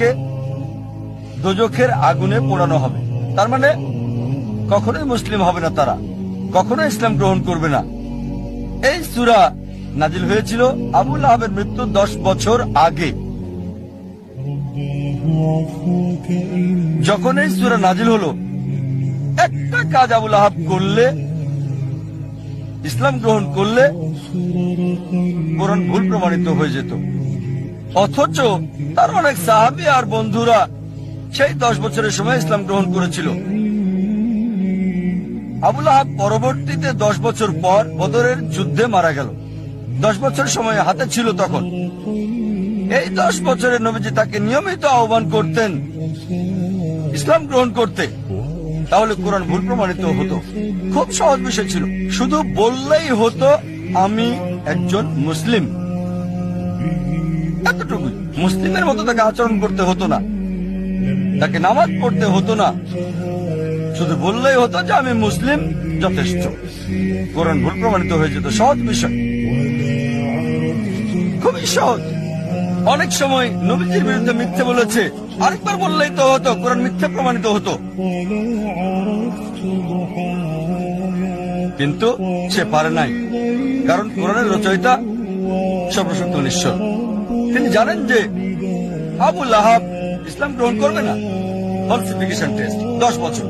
তাদেরকে দোজখের আগুনে পোড়ানো হবে। তার মানে কখনোই মুসলিম হবে না, তারা কখনো ইসলাম গ্রহণ করবে না। এই সূরা নাজিল হয়েছিল আবু লাহাবের মৃত্যুর 10 বছর আগে। যখন এই সূরা নাজিল হলো, একটা কাজ আবু লাহাব করলে, ইসলাম গ্রহণ করলে কোরআন ভুল প্রমাণিত হয়ে যেত। অথচ তার অনেক সাহাবী আর বন্ধুরা সেই 10 বছরের সময় ইসলাম গ্রহণ করেছিল। আবু লাহাব পরবর্তীতে 10 বছর পর বদরের যুদ্ধে মারা গেল। 10 বছর সময় হাতে ছিল তখন। এই 10 বছরে নবীজি তাকে নিয়মিত আহ্বান করতেন ইসলাম গ্রহণ করতে, তাহলে কোরআন ভুল প্রমাণিত হতো। খুব সহজ বিষয় ছিল, শুধু বললেই হতো আমি একজন মুসলিম, এতটুকুই। মুসলিমের মতো তাকে আচরণ করতে হতো না, তাকে নামাজ পড়তে হতো না, শুধু বললেই হতো যে আমি মুসলিম, যথেষ্ট। কোরআন ভুল প্রমাণিত হয়ে যেত। সহজ বিষয়, খুবই সহজ। অনেক সময় নবীজির বিরুদ্ধে মিথ্যে বলেছে, আরেকবার বললেই তো হতো, কোরআন মিথ্যে প্রমাণিত হতো। কিন্তু সে পারে নাই, কারণ কোরআনের রচয়িতা সর্বশক্ত ঈশ্বর। তিনি জানেন যে আবু লাহাব ইসলাম গ্রহণ করবে না। ফলসিফিকেশন টেস্ট 10 বছর,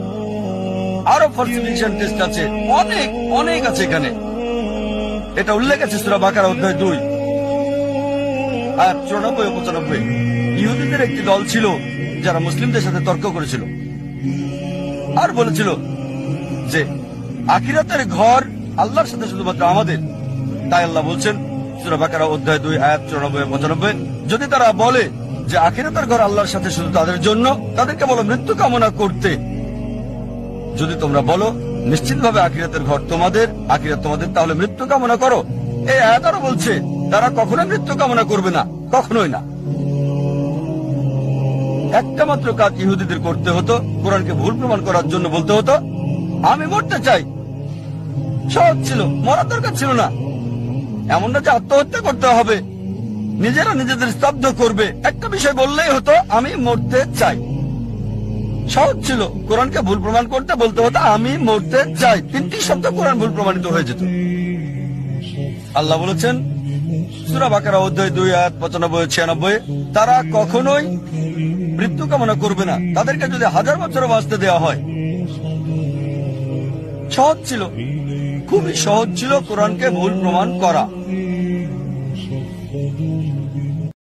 আরো ফলসিফিকেশন টেস্ট আছে, অনেক অনেক আছে এখানে। এটা উল্লেখ আছে সূরা বাকারা অধ্যায় 2 আয়াত 94 ও 95। ইহুদিদের একটি দল ছিল যারা মুসলিমদের সাথে তর্ক করেছিল আর বলেছিল যে আখিরাতের ঘর আল্লাহর সাথে শুধুমাত্র আমাদের। তাই আল্লাহ বলছেন সূরা বাকারা অধ্যায় 2 আয়াত 94 ও 95, যদি তারা বলে যে আখিরাতের ঘর আল্লাহর সাথে শুধু তাদের জন্য, তাদেরকে বলো মৃত্যু কামনা করতে। যদি তোমরা বলো নিশ্চিতভাবে আখিরাতের ঘর তোমাদের, আখিরাত তোমাদের, তাহলে মৃত্যু কামনা করো। এই আয়াত আরো বলছে তারা কখনোই মৃত্যু কামনা করবে না, কখনোই না। একটা মাত্র কাজ ইহুদিদের করতে হতো, কোরআনকে ভুল প্রমাণ করার জন্য বলতে হতো আমি মরতে চাই। সহজ ছিল, মরার দরকার ছিল না। এমন না যে আত্মহত্যা করতে হবে, নিজেরা নিজেদের স্তব্ধ করবে। একটা বিষয় বললেই হতো আমি মরতে চাই। সহজ ছিল। কোরআনকে ভুল প্রমাণ করতে বলতে হতো আমি মরতে চাই। 3টি শব্দ কোরআন ভুল প্রমাণিত হয়ে যেত। আল্লাহ বলেছেন সূরা বাকারা অধ্যায় 2 আয়াত 95 96, তারা কখনোই মৃত্যু কামনা করবে না, তাদেরকে যদি 1000 বছর বাঁচতে দেওয়া হয়। সহজ ছিল, খুবই সহজ ছিল কোরআনকে ভুল প্রমাণ করা।